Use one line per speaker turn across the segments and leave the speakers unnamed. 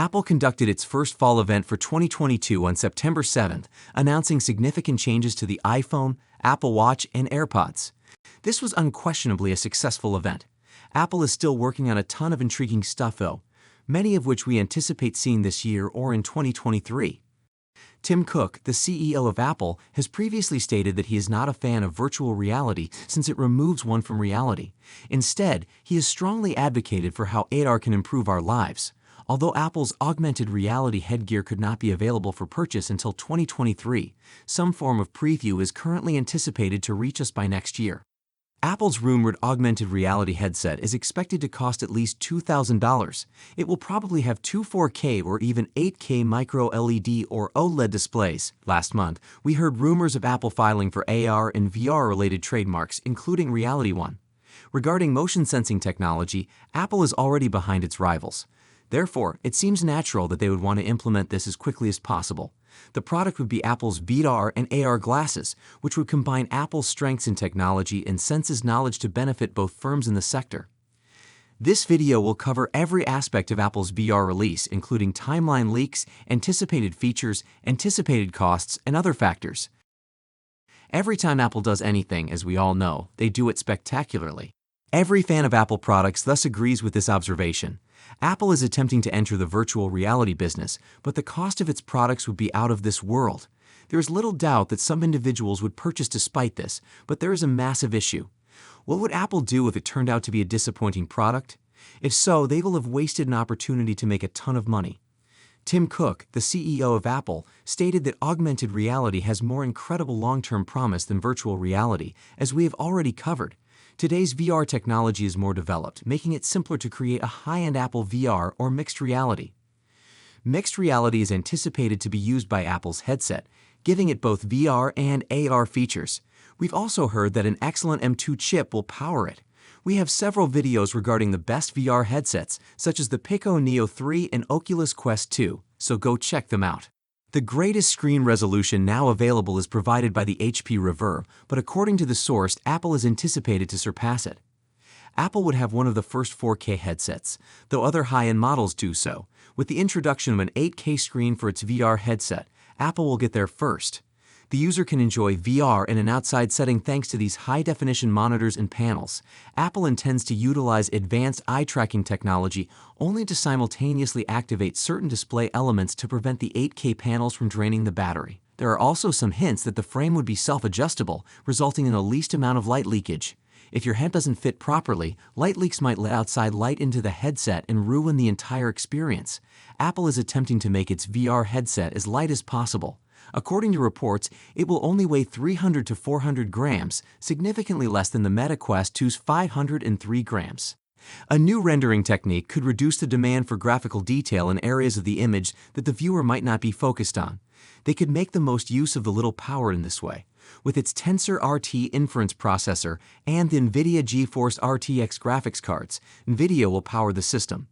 Apple conducted its first fall event for 2022 on September 7th, announcing significant changes to the iPhone, Apple Watch, and AirPods. This was unquestionably a successful event. Apple is still working on a ton of intriguing stuff though, many of which we anticipate seeing this year or in 2023. Tim Cook, the CEO of Apple, has previously stated that he is not a fan of virtual reality since it removes one from reality. Instead, he has strongly advocated for how AR can improve our lives. Although Apple's augmented reality headgear could not be available for purchase until 2023, some form of preview is currently anticipated to reach us by next year. Apple's rumored augmented reality headset is expected to cost at least $2,000. It will probably have two 4K or even 8K micro LED or OLED displays. Last month, we heard rumors of Apple filing for AR and VR-related trademarks, including Reality One. Regarding motion sensing technology, Apple is already behind its rivals. Therefore, it seems natural that they would want to implement this as quickly as possible. The product would be Apple's VR and AR glasses, which would combine Apple's strengths in technology and Sense's knowledge to benefit both firms in the sector. This video will cover every aspect of Apple's VR release, including timeline leaks, anticipated features, anticipated costs, and other factors. Every time Apple does anything, as we all know, they do it spectacularly. Every fan of Apple products thus agrees with this observation. Apple is attempting to enter the virtual reality business, but the cost of its products would be out of this world. There is little doubt that some individuals would purchase despite this, but there is a massive issue. What would Apple do if it turned out to be a disappointing product? If so, they will have wasted an opportunity to make a ton of money. Tim Cook, the CEO of Apple, stated that augmented reality has more incredible long-term promise than virtual reality, as we have already covered. Today's VR technology is more developed, making it simpler to create a high-end Apple VR or mixed reality. Mixed reality is anticipated to be used by Apple's headset, giving it both VR and AR features. We've also heard that an excellent M2 chip will power it. We have several videos regarding the best VR headsets, such as the Pico Neo 3 and Oculus Quest 2, so go check them out. The greatest screen resolution now available is provided by the HP Reverb, but according to the source, Apple is anticipated to surpass it. Apple would have one of the first 4K headsets, though other high-end models do so. With the introduction of an 8K screen for its VR headset, Apple will get there first. The user can enjoy VR in an outside setting thanks to these high-definition monitors and panels. Apple intends to utilize advanced eye-tracking technology only to simultaneously activate certain display elements to prevent the 8K panels from draining the battery. There are also some hints that the frame would be self-adjustable, resulting in the least amount of light leakage. If your head doesn't fit properly, light leaks might let outside light into the headset and ruin the entire experience. Apple is attempting to make its VR headset as light as possible. According to reports, it will only weigh 300 to 400 grams, significantly less than the Meta Quest 2's 503 grams. A new rendering technique could reduce the demand for graphical detail in areas of the image that the viewer might not be focused on. They could make the most use of the little power in this way. With its Tensor RT inference processor and the NVIDIA GeForce RTX graphics cards, NVIDIA will power the system.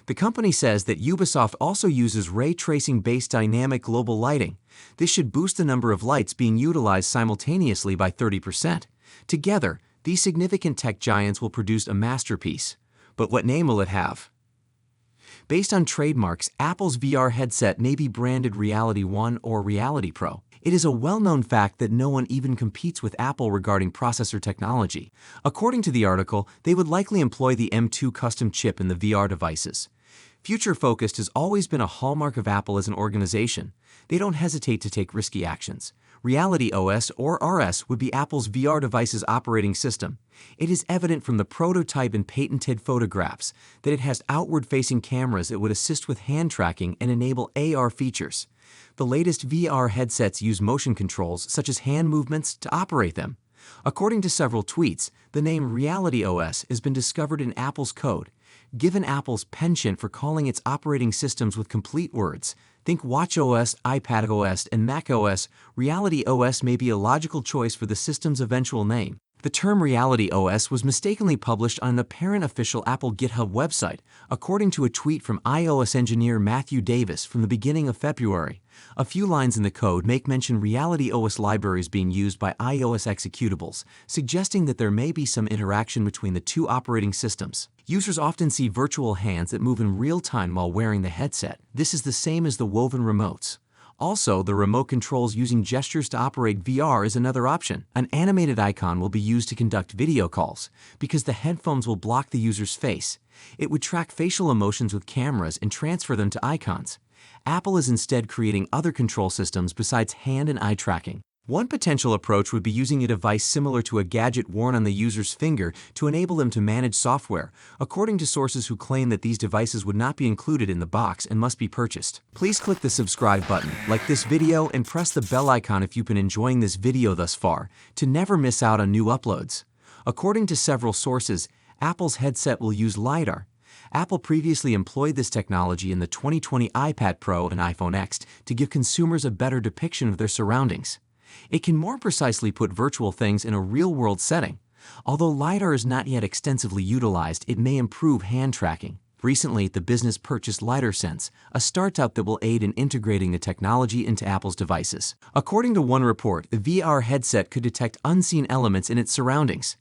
The company says that Ubisoft also uses ray tracing-based dynamic global lighting. This should boost the number of lights being utilized simultaneously by 30%. Together, these significant tech giants will produce a masterpiece. But what name will it have? Based on trademarks, Apple's VR headset may be branded Reality One or Reality Pro. It is a well-known fact that no one even competes with Apple regarding processor technology. According to the article, they would likely employ the M2 custom chip in the VR devices. Future-focused has always been a hallmark of Apple as an organization. They don't hesitate to take risky actions. Reality OS or RS would be Apple's VR device's operating system. It is evident from the prototype and patented photographs that it has outward-facing cameras that would assist with hand tracking and enable AR features. The latest VR headsets use motion controls such as hand movements to operate them. According to several tweets, the name Reality OS has been discovered in Apple's code. Given Apple's penchant for calling its operating systems with complete words, think watchOS, iPadOS, and macOS, Reality OS may be a logical choice for the system's eventual name. The term Reality OS was mistakenly published on an apparent official Apple GitHub website, according to a tweet from iOS engineer Matthew Davis from the beginning of February. A few lines in the code make mention Reality OS libraries being used by iOS executables, suggesting that there may be some interaction between the two operating systems. Users often see virtual hands that move in real time while wearing the headset. This is the same as the woven remotes. Also, the remote controls using gestures to operate VR is another option. An animated icon will be used to conduct video calls, because the headphones will block the user's face. It would track facial emotions with cameras and transfer them to icons. Apple is instead creating other control systems besides hand and eye tracking. One potential approach would be using a device similar to a gadget worn on the user's finger to enable them to manage software, according to sources who claim that these devices would not be included in the box and must be purchased. Please click the subscribe button, like this video, and press the bell icon if you've been enjoying this video thus far, to never miss out on new uploads. According to several sources, Apple's headset will use LiDAR. Apple previously employed this technology in the 2020 iPad Pro and iPhone X to give consumers a better depiction of their surroundings. It can more precisely put virtual things in a real-world setting. Although LiDAR is not yet extensively utilized, it may improve hand tracking. Recently, the business purchased LiDARSense, a startup that will aid in integrating the technology into Apple's devices. According to one report, the VR headset could detect unseen elements in its surroundings.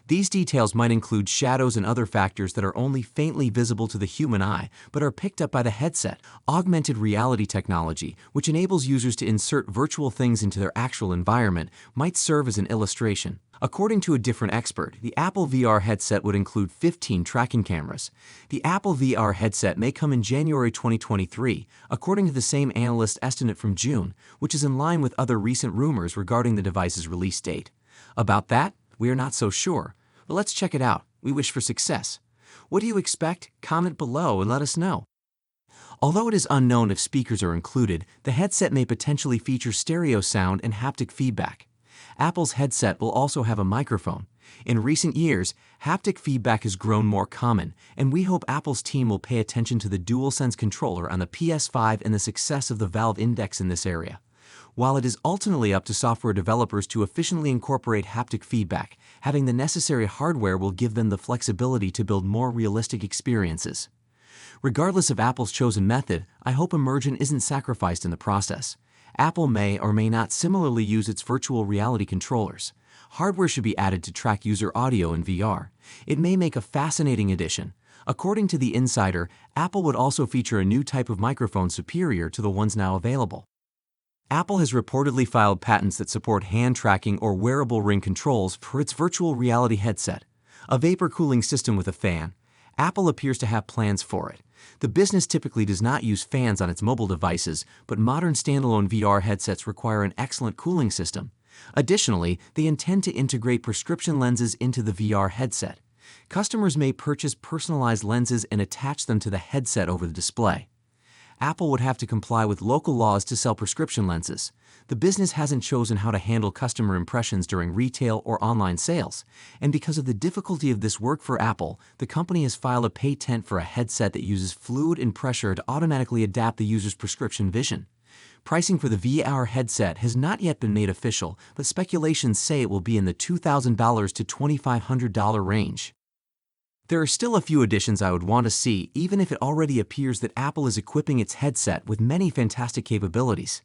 These details might include shadows and other factors that are only faintly visible to the human eye but are picked up by the headset. Augmented reality technology, which enables users to insert virtual things into their actual environment, might serve as an illustration. According to a different expert, the Apple VR headset would include 15 tracking cameras. The Apple VR headset may come in January 2023, according to the same analyst estimate from June, which is in line with other recent rumors regarding the device's release date. About that, we are not so sure. But let's check it out. We wish for success. What do you expect? Comment below and let us know. Although it is unknown if speakers are included, the headset may potentially feature stereo sound and haptic feedback. Apple's headset will also have a microphone. In recent years, haptic feedback has grown more common, and we hope Apple's team will pay attention to the DualSense controller on the PS5 and the success of the Valve Index in this area. While it is ultimately up to software developers to efficiently incorporate haptic feedback, having the necessary hardware will give them the flexibility to build more realistic experiences. Regardless of Apple's chosen method, I hope immersion isn't sacrificed in the process. Apple may or may not similarly use its virtual reality controllers. Hardware should be added to track user audio in VR. It may make a fascinating addition. According to The Insider, Apple would also feature a new type of microphone superior to the ones now available. Apple has reportedly filed patents that support hand tracking or wearable ring controls for its virtual reality headset, a vapor cooling system with a fan. Apple appears to have plans for it. The business typically does not use fans on its mobile devices, but modern standalone VR headsets require an excellent cooling system. Additionally, they intend to integrate prescription lenses into the VR headset. Customers may purchase personalized lenses and attach them to the headset over the display. Apple would have to comply with local laws to sell prescription lenses. The business hasn't chosen how to handle customer impressions during retail or online sales, and because of the difficulty of this work for Apple, the company has filed a patent for a headset that uses fluid and pressure to automatically adapt the user's prescription vision. Pricing for the VR headset has not yet been made official, but speculations say it will be in the $2,000 to $2,500 range. There are still a few additions I would want to see, even if it already appears that Apple is equipping its headset with many fantastic capabilities.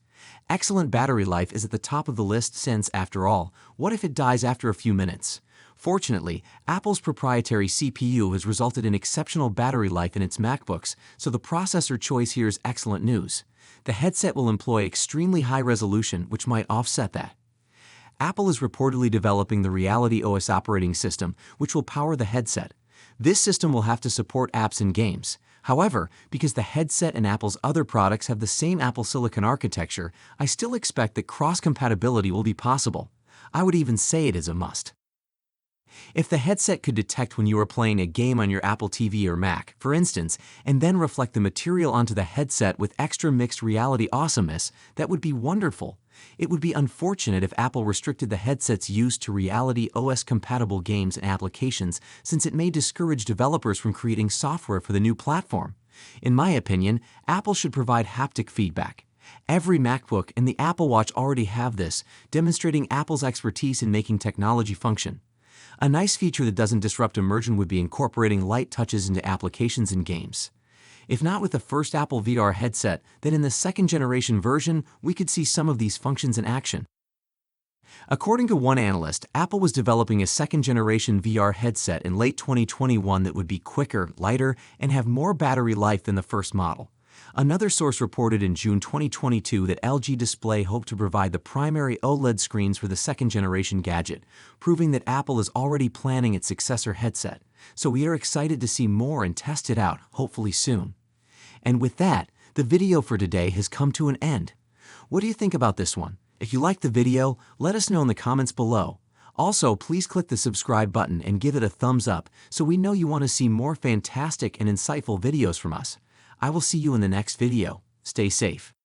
Excellent battery life is at the top of the list since, after all, what if it dies after a few minutes? Fortunately, Apple's proprietary CPU has resulted in exceptional battery life in its MacBooks, so the processor choice here is excellent news. The headset will employ extremely high resolution, which might offset that. Apple is reportedly developing the Reality OS operating system, which will power the headset. This system will have to support apps and games. However, because the headset and Apple's other products have the same Apple Silicon architecture, I still expect that cross-compatibility will be possible. I would even say it is a must. If the headset could detect when you are playing a game on your Apple TV or Mac, for instance, and then reflect the material onto the headset with extra mixed reality awesomeness, that would be wonderful. It would be unfortunate if Apple restricted the headset's use to Reality OS-compatible games and applications, since it may discourage developers from creating software for the new platform. In my opinion, Apple should provide haptic feedback. Every MacBook and the Apple Watch already have this, demonstrating Apple's expertise in making technology function. A nice feature that doesn't disrupt immersion would be incorporating light touches into applications and games. If not with the first Apple VR headset, then in the second-generation version, we could see some of these functions in action. According to one analyst, Apple was developing a second-generation VR headset in late 2021 that would be quicker, lighter, and have more battery life than the first model. Another source reported in June 2022 that LG Display hoped to provide the primary OLED screens for the second-generation gadget, proving that Apple is already planning its successor headset. So we are excited to see more and test it out, hopefully soon. And with that, the video for today has come to an end. What do you think about this one? If you liked the video, let us know in the comments below. Also, please click the subscribe button and give it a thumbs up so we know you want to see more fantastic and insightful videos from us. I will see you in the next video. Stay safe.